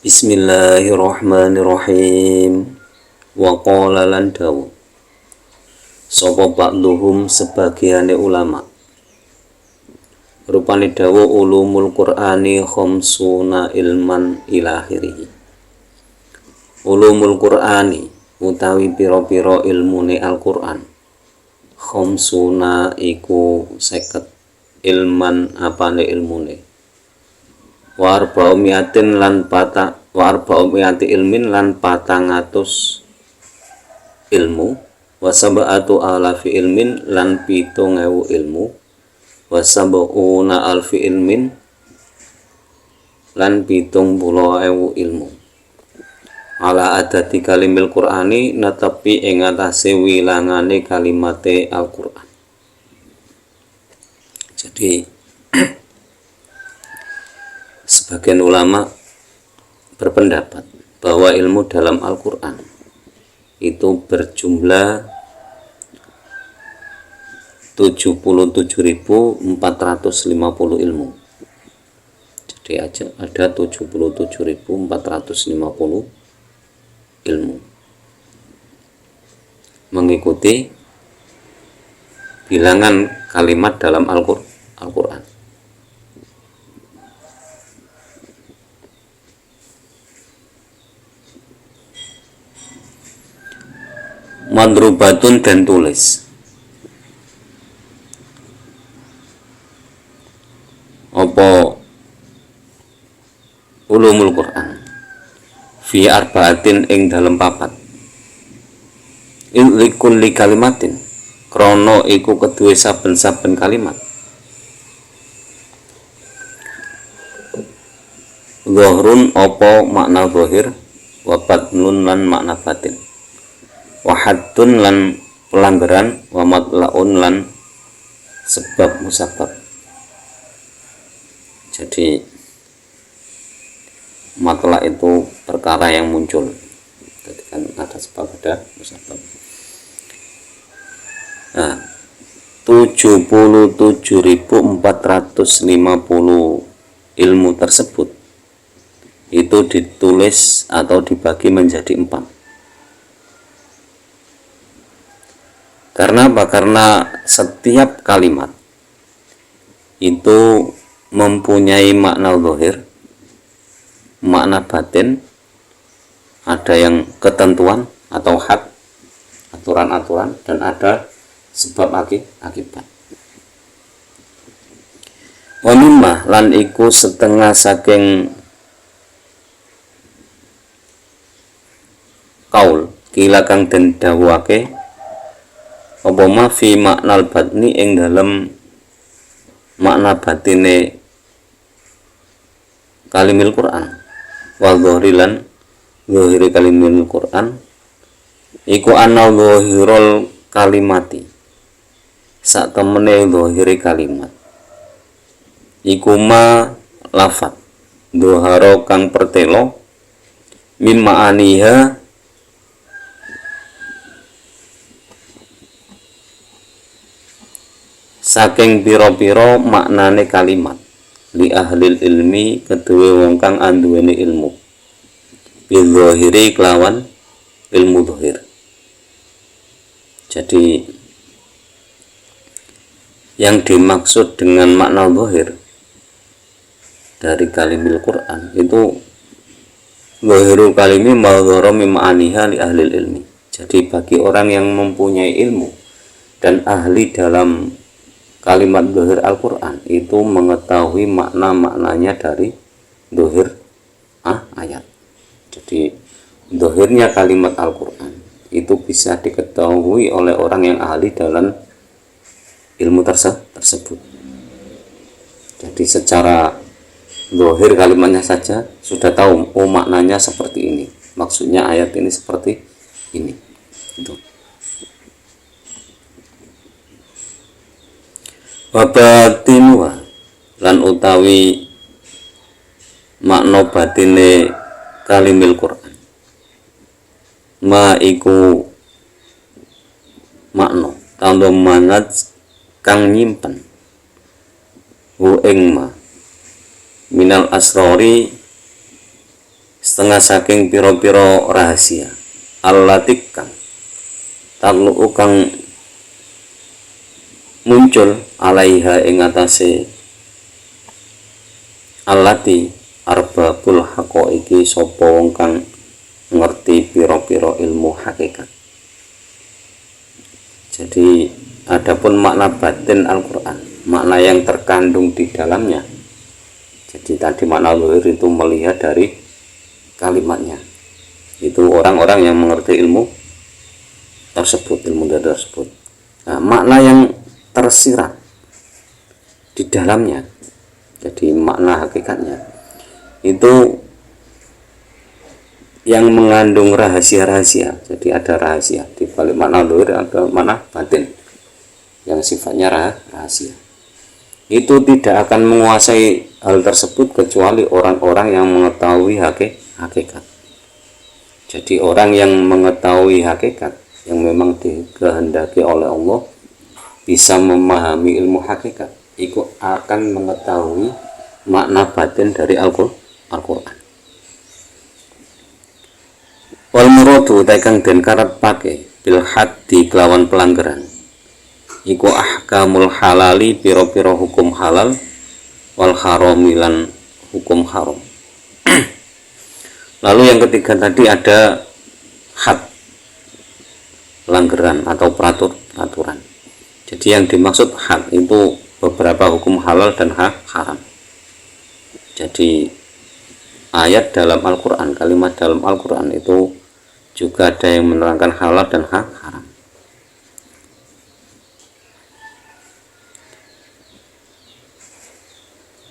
Bismillahirrahmanirrahim. Wa qala lan dawu sapa ba'dhum sebagiane ulama rupane dawu ulumul qur'ani khamsuna ilman ila akhirih. Ulumul qur'ani utawi pira-pira ilmune Al-Qur'an khamsuna iku 50 ilman apane ilmune Warba'umiatin lan warba'umiati ilmin lan 400 ilmu wasaba'atu alafi ilmin lan 7.000 ilmu wasaba'una alfi ilmin lan 70.000 ilmu ala adati kalimil qur'ani natapi ing atase wilangane kalimate Al-Qur'an. Jadi sebagian ulama berpendapat bahwa ilmu dalam Al-Quran itu berjumlah 77.450 ilmu. Jadi ada 77.450 ilmu mengikuti bilangan kalimat dalam Al-Quran. Madrubatun dan tulis. Apa ulumul Quran fi arba'atin ing dalem papat likulli kalimatin krono iku kedue saben-saben kalimat zahrun apa makna zahir wa batnun lan makna batin wahadun lan pelanggaran wa matlaun lan sebab musabab. Jadi matla itu perkara yang muncul, jadi kan ada sebab ada musabab. Nah, 77.450 ilmu tersebut itu ditulis atau dibagi menjadi 4. Karena apa? Karena setiap kalimat itu mempunyai makna zahir, makna batin, ada yang ketentuan atau had, aturan-aturan, dan ada sebab akibat. Wa mimma lan iku setengah saking kaul kila kang den dawuhake apa ma fi maknal batni ing dalam makna batine kalimil Quran wa dhahirilan dhahiri kalimil Quran iku ana dhahirul kalimati sak temene dhahiri kalimat iku ma lafat dhahara kang pertelo min ma'aniha saking pira-pira maknane kalimat li ahlil ilmi kedue wong kang anduweni ilmu bil zahiri kelawan ilmu zahir. Jadi yang dimaksud dengan makna zahir dari kalimil Quran itu zahirul kalimi ma'dzara min ma'aniha li ahlil ilmi. Jadi bagi orang yang mempunyai ilmu dan ahli dalam kalimat zahir Al-Quran itu mengetahui makna-maknanya dari zahir ayat. Jadi zahirnya kalimat Al-Quran itu bisa diketahui oleh orang yang ahli dalam ilmu tersebut. Jadi secara zahir kalimatnya saja sudah tahu, oh maknanya seperti ini, maksudnya ayat ini seperti ini. Itu. Wabatinwa lan utawi makna batine kalimil Quran ma iku makna tambah manat kang nyimpen hu ing ma minal asrori setengah saking piro-piro rahasia allatik kang taklu kang muncul alaiha ing atase allati arbabul haqaiqi sapa wong kang ngerti piro-piro ilmu hakikat. Jadi adapun makna batin Al-Qur'an, makna yang terkandung di dalamnya. Jadi tadi makna luhur itu melihat dari kalimatnya. Itu orang-orang yang mengerti ilmu tersebut, ilmu tersebut. Nah, makna yang tersirat di dalamnya, jadi makna hakikatnya itu yang mengandung rahasia-rahasia. Jadi ada rahasia di balik makna luhur, ada makna batin yang sifatnya rahasia. Itu tidak akan menguasai hal tersebut kecuali orang-orang yang mengetahui hakikat. Jadi orang yang mengetahui hakikat, yang memang dikehendaki oleh Allah, bisa memahami ilmu hakikat, itu akan mengetahui makna batin dari Al-Qur'an. Wal muradu tekang den karep pake bil haddi kelawan pelanggaran iku ahkamul halali piro-piro hukum halal wal haramilan hukum haram. Lalu yang ketiga tadi ada had, pelanggaran atau peraturan. Jadi yang dimaksud had itu beberapa hukum halal dan haram. Jadi ayat dalam Al-Quran, kalimat dalam Al-Quran itu juga ada yang menerangkan halal dan haram.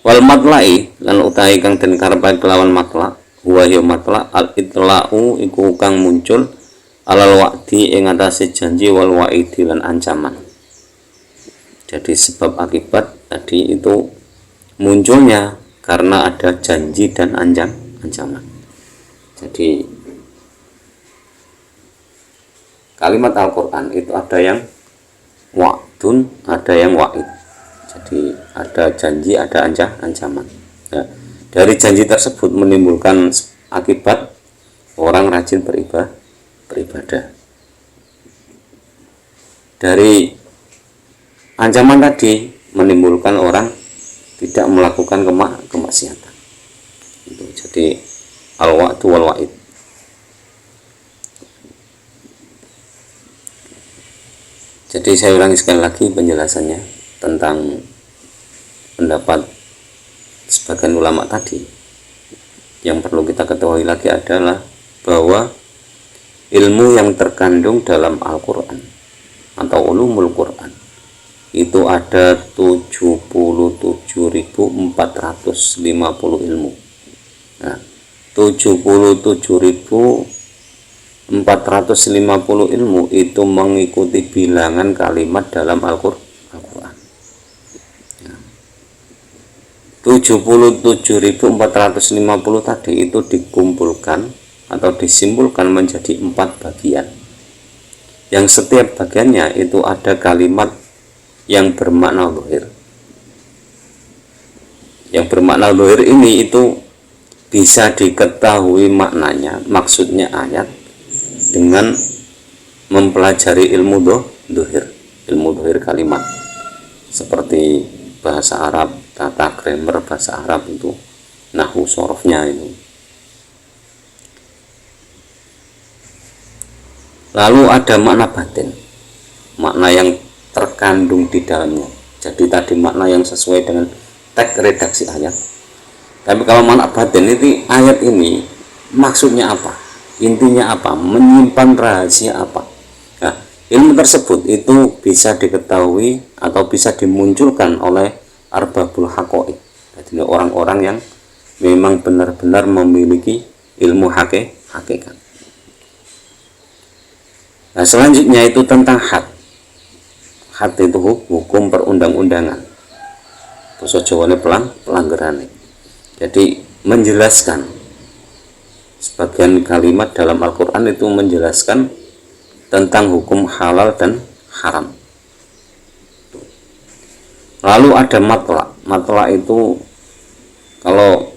Wal matla'i lan utahi kang den karepaken kelawan matla, wa ya matla al itla'u iku kang muncul alal wa'di ing atase janji wal wa'idi lan ancaman. Jadi sebab akibat tadi itu munculnya karena ada janji dan ancaman. Jadi kalimat Al-Quran itu ada yang wa'dun, ada yang wa'id. Jadi ada janji, ada ancaman. Nah, dari janji tersebut menimbulkan akibat orang rajin beribadah. Dari ancaman tadi menimbulkan orang tidak melakukan kemaksiatan. Itu jadi al-wa'du wal wa'id. Jadi saya ulangi sekali lagi penjelasannya tentang pendapat sebagian ulama tadi. Yang perlu kita ketahui lagi adalah bahwa ilmu yang terkandung dalam Al-Quran atau ulumul Quran itu ada 77.450 ilmu. Nah, 77.450 ilmu itu mengikuti bilangan kalimat dalam Al-Quran. 77.450 tadi itu dikumpulkan atau disimpulkan menjadi 4 bagian, yang setiap bagiannya itu ada kalimat yang bermakna luhur. Yang bermakna luhur ini itu bisa diketahui maknanya, maksudnya ayat, dengan mempelajari ilmu luhur kalimat seperti bahasa Arab, tata grammar bahasa Arab itu, nahwu sorofnya itu. Lalu ada makna batin, makna yang terkandung di dalamnya. Jadi tadi makna yang sesuai dengan teks redaksi ayat. Tapi kalau makna batin itu, ayat ini maksudnya apa, intinya apa, menyimpan rahasia apa. Nah, ilmu tersebut itu bisa diketahui atau bisa dimunculkan oleh arbabul haqaiq. Jadi orang-orang yang memang benar-benar memiliki ilmu hakikat. Nah, selanjutnya itu tentang had. Had itu hukum perundang-undangan. Basa Jawane pelanggaran. Jadi menjelaskan sebagian kalimat dalam Al-Quran itu menjelaskan tentang hukum halal dan haram. Lalu ada matla. Matla itu kalau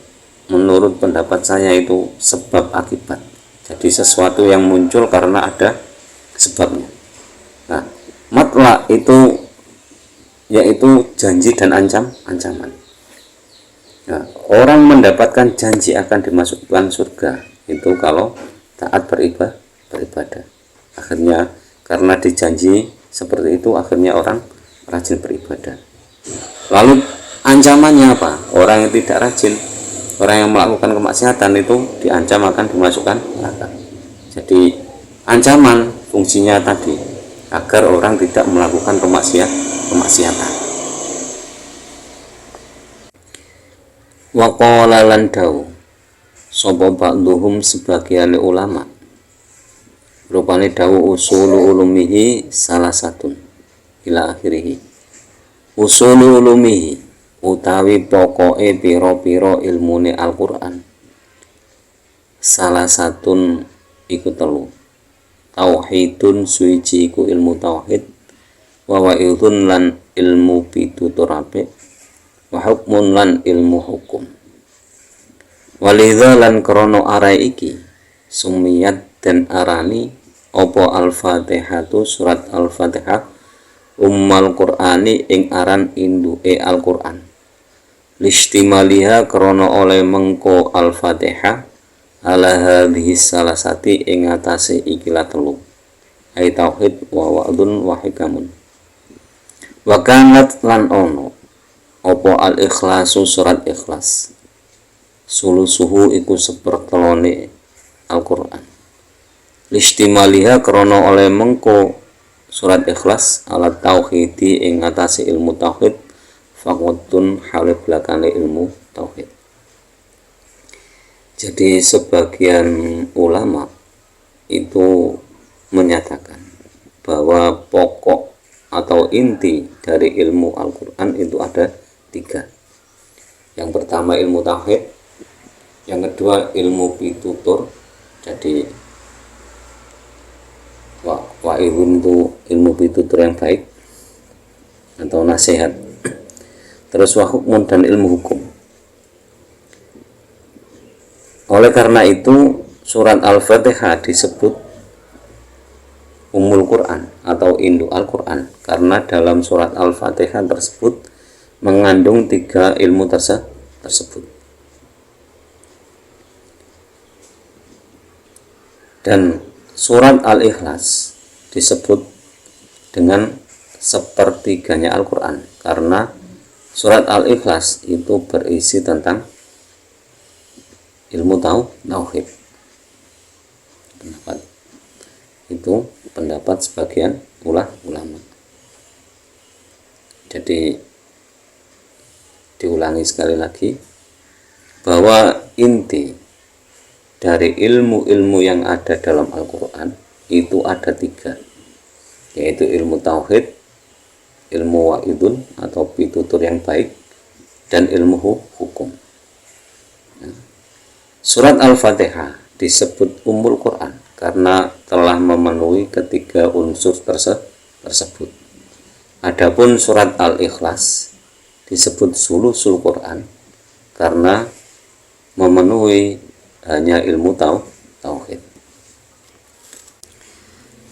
menurut pendapat saya itu sebab sebab akibat. Jadi sesuatu yang muncul karena ada sebabnya. Nah, matla itu yaitu janji dan ancaman. Nah, orang mendapatkan janji akan dimasukkan surga itu kalau taat beribadah. Akhirnya karena dijanji seperti itu, akhirnya orang rajin beribadah. Lalu ancamannya apa? Orang yang tidak rajin, orang yang melakukan kemaksiatan itu diancam akan dimasukkan neraka. Jadi ancaman fungsinya tadi agar orang tidak melakukan kemaksiatan. Wa qala lan dawu sapa ba'dhum sebagian ulama rupane dawu usulu ulumihi salah satun ila akhirih. Usulu ulumihi utawi pokoke pira-pira ilmune Al-Qur'an salah satun iku telu. Tauhidun suci iku ilmu tauhid, wa wa'idun lan ilmu pitutur apik, wa hukmun lan ilmu hukum. Walidha lan krono arai iki sumiyat dan arani opo al-fatihatu surat al-fatihah ummal qur'ani ing aran induke al-Qur'an. Listimaliha krono oleh mengko al-fatihah ala hadhihi salasati ing atase ikilah telu ai tauhid wa wa'dun wa hikamun. Wa kanat lan ono opo al-ikhlasu surat ikhlas sulusuhu iku sepertelone Al-Qur'an. Listimaliha krono oleh mengko surat ikhlas alat tauhidi ing atase ilmu tauhid faqatun hale belakane ilmu tauhid. Jadi sebagian ulama itu menyatakan bahwa pokok atau inti dari ilmu Al-Qur'an itu ada 3. Yang pertama ilmu tauhid, yang kedua ilmu pitutur, jadi wa'idun itu ilmu pitutur yang baik atau nasihat, terus wahukmun dan ilmu hukum. Oleh karena itu surat Al-Fatihah disebut Ummul Quran atau induk Al-Quran karena dalam surat Al-Fatihah tersebut mengandung 3 ilmu tersebut. Dan surat Al-Ikhlas disebut dengan sepertiganya Al-Quran karena surat Al-Ikhlas itu berisi tentang ilmu tauhid. Pendapat sebagian ulama. Jadi diulangi sekali lagi bahwa inti dari ilmu-ilmu yang ada dalam Al-Quran itu ada 3, yaitu ilmu tauhid, ilmu wa'idun atau pitutur yang baik, dan ilmu hukum. Surat Al-Fatihah disebut Ummul Quran karena telah memenuhi ketiga unsur tersebut. Adapun surat Al-Ikhlas disebut Sulusul Quran karena memenuhi hanya ilmu tauhid.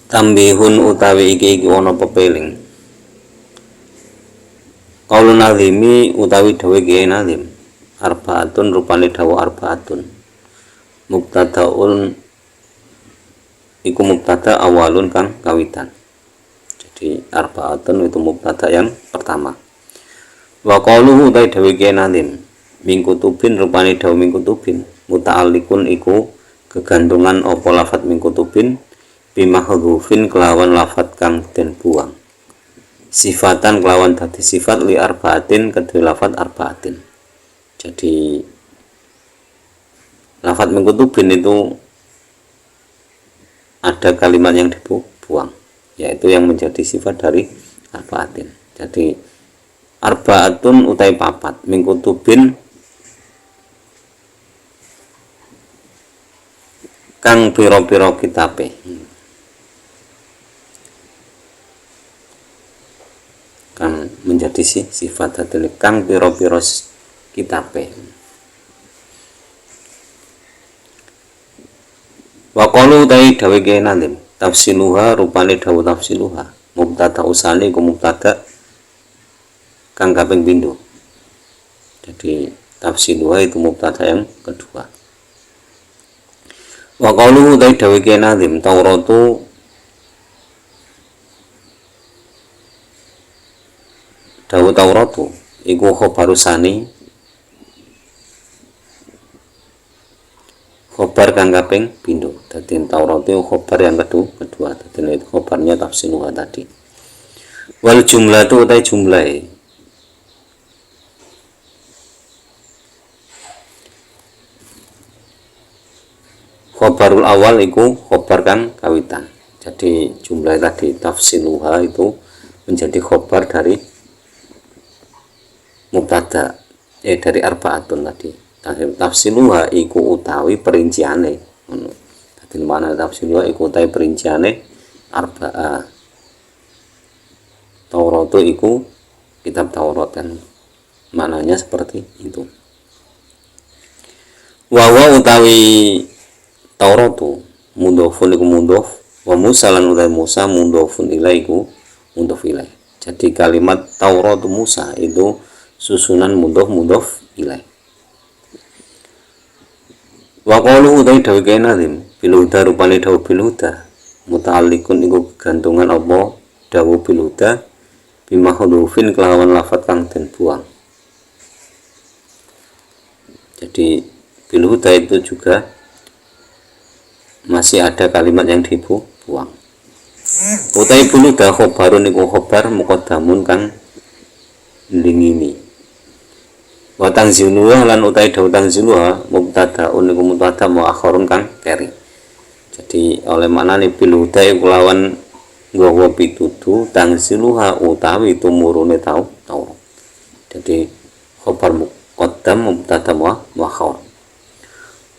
Tambihun utawi iki ana pepeling. Qaulun nazimi utawi dawe Kiai Nazim. Arbaatun rupane dawa arbaatun. Mubtadaun iku mubtada awalun kang kawitan. Jadi arbaatun itu mubtada yang pertama. Wa qauluhu utawi dawe Kiai Nazim. Min kutubin rupane dawa min kutubin. Muta'alliqun iku kegantungan apa lafat min kutubin bimahdhufin kelawan lafat kang den buang. Sifatan kelawan dadi sifat li arbaatin kedua lafat arbaatin. Jadi lafat min kutubin itu ada kalimat yang dibuang, yaitu yang menjadi sifat dari arbaatin. Jadi arbaatun utai papat min kutubin kang piro-piro kitabe. Kang menjadi sifat hadil kang piro-piro kitabe. Wa qalu tai dawe ke nadim tafsiluha rupane dawu tafsiluha mubtada usane ku mubtada kang kaping pindho. Jadi tafsiluha itu mubtada yang kedua. Wa qalu tai dawe ke nadim Tauratu dawu Tauratu iku khobaru sani khobar kang kaping pindho. Dadi Taurat itu khobar yang kedua. Dadi itu khobarnya tafsiluha tadi. Wal jumlah itu utai jumlah. Khobarul awal iku khobar kang kawitan. Jadi jumlah tadi tafsiluha itu menjadi khobar dari mubtada dari arbaatun tadi. Tafsiluha iku utawi perinciane ngono. Dadi mana tafsiluha iku utawi perinciane arba'ah. Taurat iku kitab Taurat dan maknanya seperti itu. Wa utawi Taurat mudhofun iku mudhof wa Musa lan utawi Musa mudhofun ilaihi iku mudhof ilaih. Jadi kalimat Taurat Musa itu susunan mudhof ilaih. Wa qalu utai dawe kae nadim bil huda rupane dawu bil huda muta'alliqun iku gantungan apa dawu bil huda bimahdhufin kelawan lafat kang den buang. Jadi bil huda itu juga masih ada kalimat yang dibuang. Utai bil huda khobarun iku khobar muqaddamun kang lingini. Wa tanziluha lan utai dawu tanziluha mubtadaun iku mubtada muakhirun kang keri. Jadi oleh maknane bil huda iku lawan nggawa pituduh tanziluha utawi tumurune Taurat. Jadi khabar muqaddam mubtada muakhir.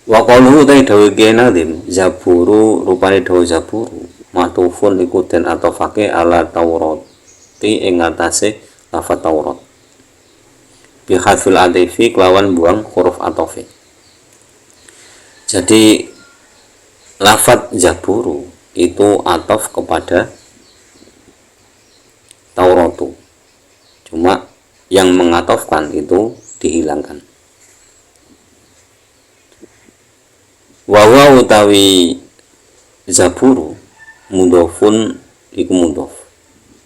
Wa qalu utai dawu nadim zaburu rupane dawu zaburu matufun iku den atofake ala Taurati ing atase lafaz Taurat. Bihadfil atifi kelawan buang huruf atofi. Jadi lafadz zaburu itu atof kepada Tauratu, cuma yang mengatofkan itu dihilangkan. Wawa utawi zaburu mudhofun iku mudhof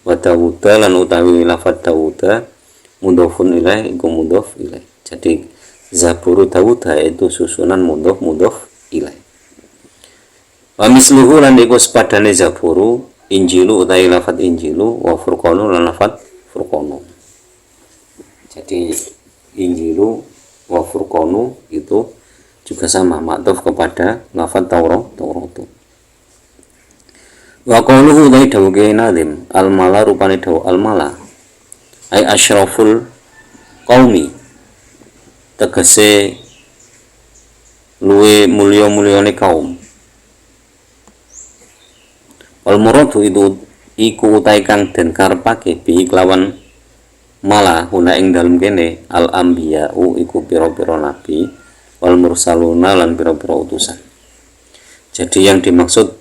wa Dawuda lan utawi lafadz Dawuda mudhofun ilaih iku mudhof ilaih. Jadi zaburu Dawuda itu susunan mudhof ilaih. Wa misluhu lan iku sepadane zaburu injilu utawi lafadz injilu wa furqanu lan lafadz furqanu. Jadi injilu wa furqanu itu juga sama ma'tuf kepada lafadz Taurat. Wa qauluhu utawi dawu nadim al mala rupane dawu al mala ay asyraful qaumi tegese luwe mulya-mulyane kaum. Wal muradu itu iku utai kang den karepake bi kelawan mala huna ing dalem kene al anbiya'u iku pira-pira nabi wal mursaluna lan pira-pira utusan. Jadi yang dimaksud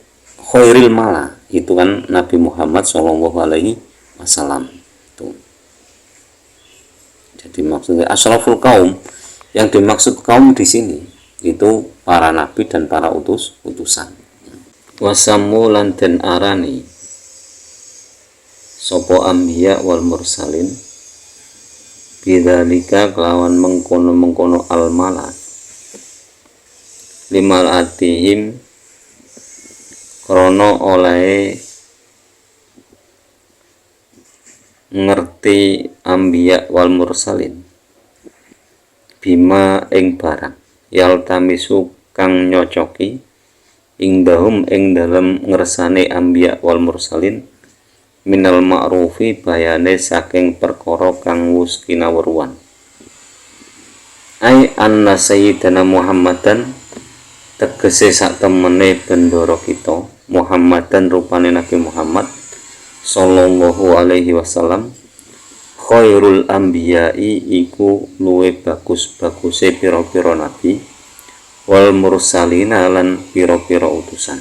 khairil mala itu kan Nabi Muhammad sallallahu alaihi wasallam. Jadi maksudnya asyraful kaum, yang dimaksud kaum di sini itu para nabi dan para utusan. Wasammu lan den arani sapa anbiya wal mursalin bidzalika kelawan mengkono al mala limal atihim krana oleh ngerti anbiya wal mursalin bima ing barang yaltamisu kang nyocoki indahum ing dalam ngersane anbiya wal mursalin minal ma'rufi bayane saking perkara kang wus kinawruan ai anna sayyidana Muhammadan tegese sak temene bendoro kita Muhammadan rupane Nabi Muhammad sallallahu alaihi wasallam khairul anbiya'i iku luwe bagus-baguse pira-pira nabi wal mursalina lan pira-pira utusan.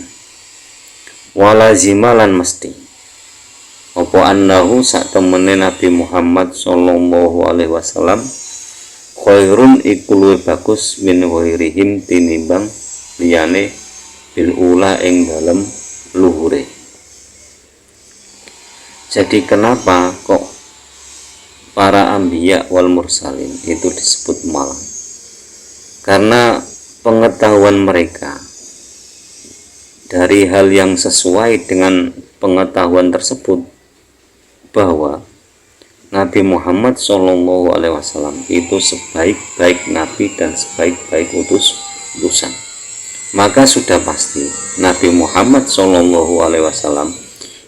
Walazima lan mesti apa annahu sak temene Nabi Muhammad sallallahu alaihi wasallam khairun iku luwih bagus min ghairihim tinimbang liyane bil ula ing dalem luhure. Jadi kenapa kok para anbiya wal mursalin itu disebut malang? Karena pengetahuan mereka dari hal yang sesuai dengan pengetahuan tersebut bahwa Nabi Muhammad SAW itu sebaik-baik nabi dan sebaik-baik utusan. Maka sudah pasti Nabi Muhammad SAW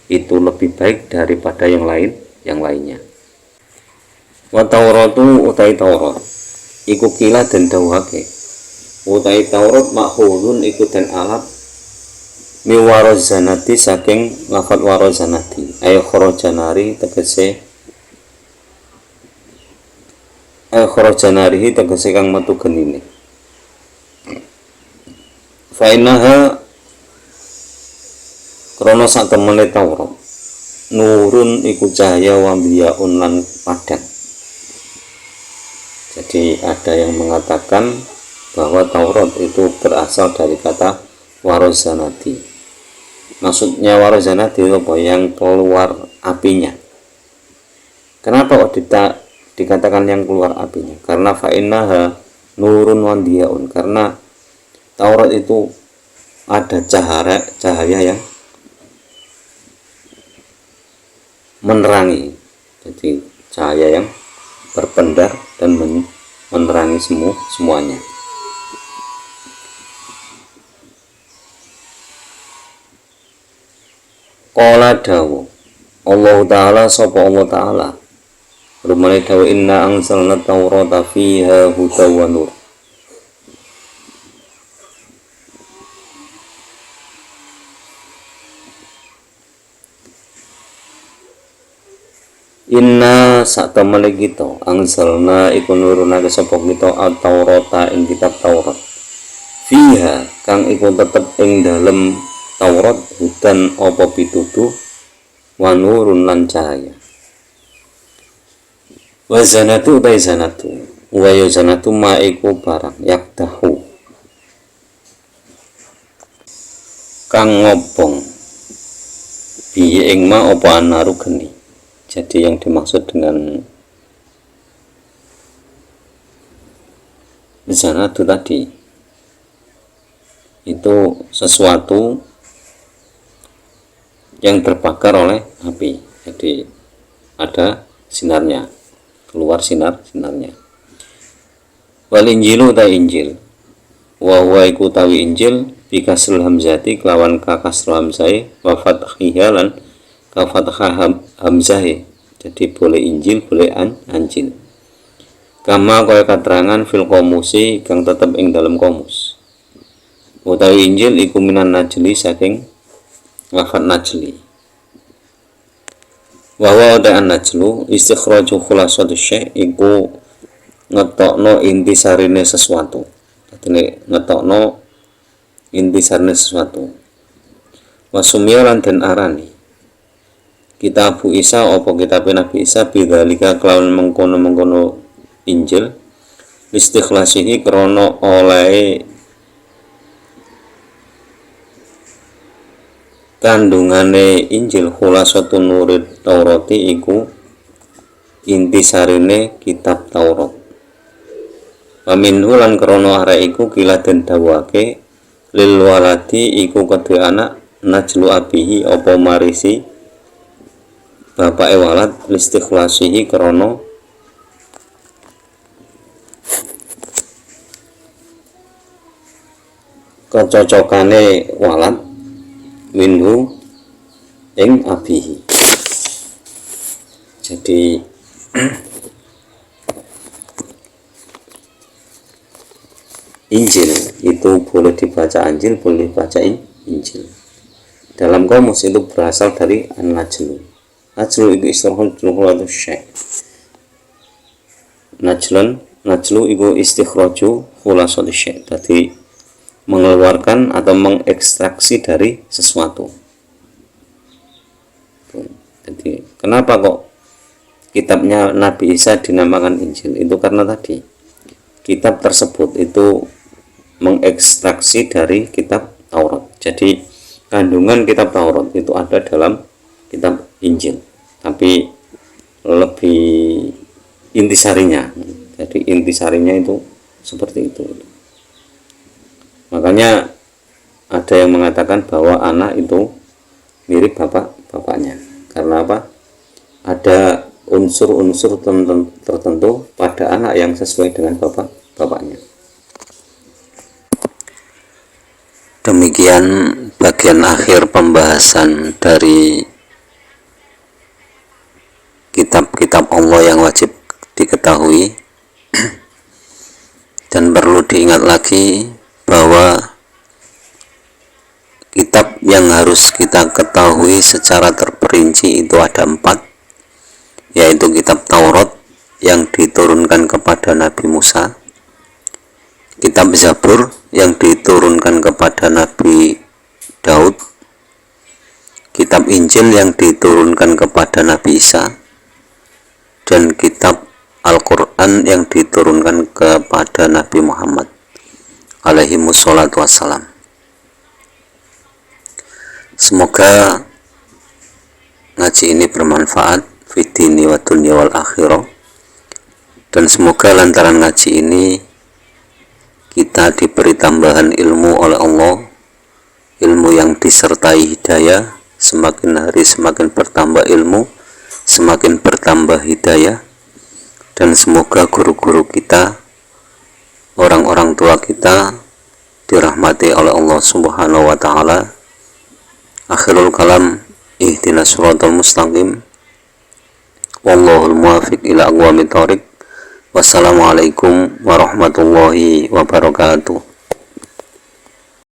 itu lebih baik daripada yang lainnya. Wa Tauratu utai Taurat iku kila dan dawake utai Taurat makhudun iku dan alap mi warozanati saking lafat warozanati ayo khorojanari tegese khorojanarihi tegese kang metu genine fainaha krono sak temene Taurat nurun iku cahaya wambiyaun lan padang. Jadi ada yang mengatakan bahwa Taurat itu berasal dari kata warozanati. Maksudnya warozanati itu apa? Yang keluar apinya. Kenapa dikatakan yang keluar apinya? Karena fa'innaha nurun wandiyaun. Karena Taurat itu ada cahaya yang menerangi. Jadi cahaya yang berpendar dan menerangi semuanya. Qala dawu Allah Ta'ala sapa Allah Ta'ala rumane dawu inna anzalna taurata fiha hudaw wa nur. Inna sak temene kita angsalna iku nurunake sapa kita at-taurata ing kitab Taurat fiha kang iku tetep ing dalem Taurat hudan apa pituduh wa nurun lan cahaya wa zanatu utai zanatu wa ya zanatu ma iku barang yakdahu kang ngobong biye ing ma apa anaru geni. Jadi yang dimaksud dengan zanatu tadi itu sesuatu yang terbakar oleh api. Jadi ada sinarnya, keluar sinarnya. Wal injilu ta injil. Wa huwa iku tawi injil bi kasrul hamzati kelawan ka kasrul hamzah wa fathiha lan ka fathah hamzah. Jadi boleh injil boleh anjil. Kama kaya keterangan fil komusi kang tetep ing dalam komus. Utawi injil iku minan najli saking lafat najli. Wa huwa da'an najlu istikhraju khulasatu syai' iku ngetokno inti sarine sesuatu. Dadi ngetokno inti sarine sesuatu. Wa sumyalan den arani Kitabu Isa apa kitab Nabi Isa bidzalika kelawan mengkono-mengkono Injil istikhlasihi krana oleh kandungane Injil khulasatun nurid Taurati iku inti sarine kitab Taurat. Paminhu lan krana arek iku kila den dawuhake lil waladi iku kedue anak najlu abihi apa marisi bapake walad listikhlasihi krana kecocokane walad minhu ing abihi. Jadi Injil itu boleh dibaca Anjil, boleh dibaca Injil. Dalam kamus itu berasal dari an-najlu. Najlu itu istikhraju syai'. Najlu iku istikhraju khulasatu syai'. Dadi mengeluarkan atau mengekstraksi dari sesuatu. Jadi kenapa kok kitabnya Nabi Isa dinamakan Injil? Itu karena tadi kitab tersebut itu mengekstraksi dari kitab Taurat. Jadi kandungan kitab Taurat itu ada dalam kitab Injil, tapi lebih intisarinya. Jadi intisarinya itu seperti itu. Makanya ada yang mengatakan bahwa anak itu mirip bapaknya. Karena apa? Ada unsur-unsur tertentu pada anak yang sesuai dengan bapaknya. Demikian bagian akhir pembahasan dari kitab-kitab Allah yang wajib diketahui. Dan perlu diingat lagi bahwa kitab yang harus kita ketahui secara terperinci itu ada 4, yaitu kitab Taurat yang diturunkan kepada Nabi Musa, kitab Zabur yang diturunkan kepada Nabi Daud, kitab Injil yang diturunkan kepada Nabi Isa, dan kitab Al-Quran yang diturunkan kepada Nabi Muhammad alaihi wassalatu wassalam. Semoga ngaji ini bermanfaat fid-dini wa dunya wal akhirah, dan semoga lantaran ngaji ini kita diberi tambahan ilmu oleh Allah, ilmu yang disertai hidayah. Semakin hari semakin bertambah ilmu, semakin bertambah hidayah, dan semoga guru-guru kita, orang-orang tua kita dirahmati oleh Allah Subhanahu wa taala. Akhirul kalam, ihdinas siratal mustaqim, wallahul muwaffiq ila aqwamit thoriq. Wassalamualaikum warahmatullahi wabarakatuh.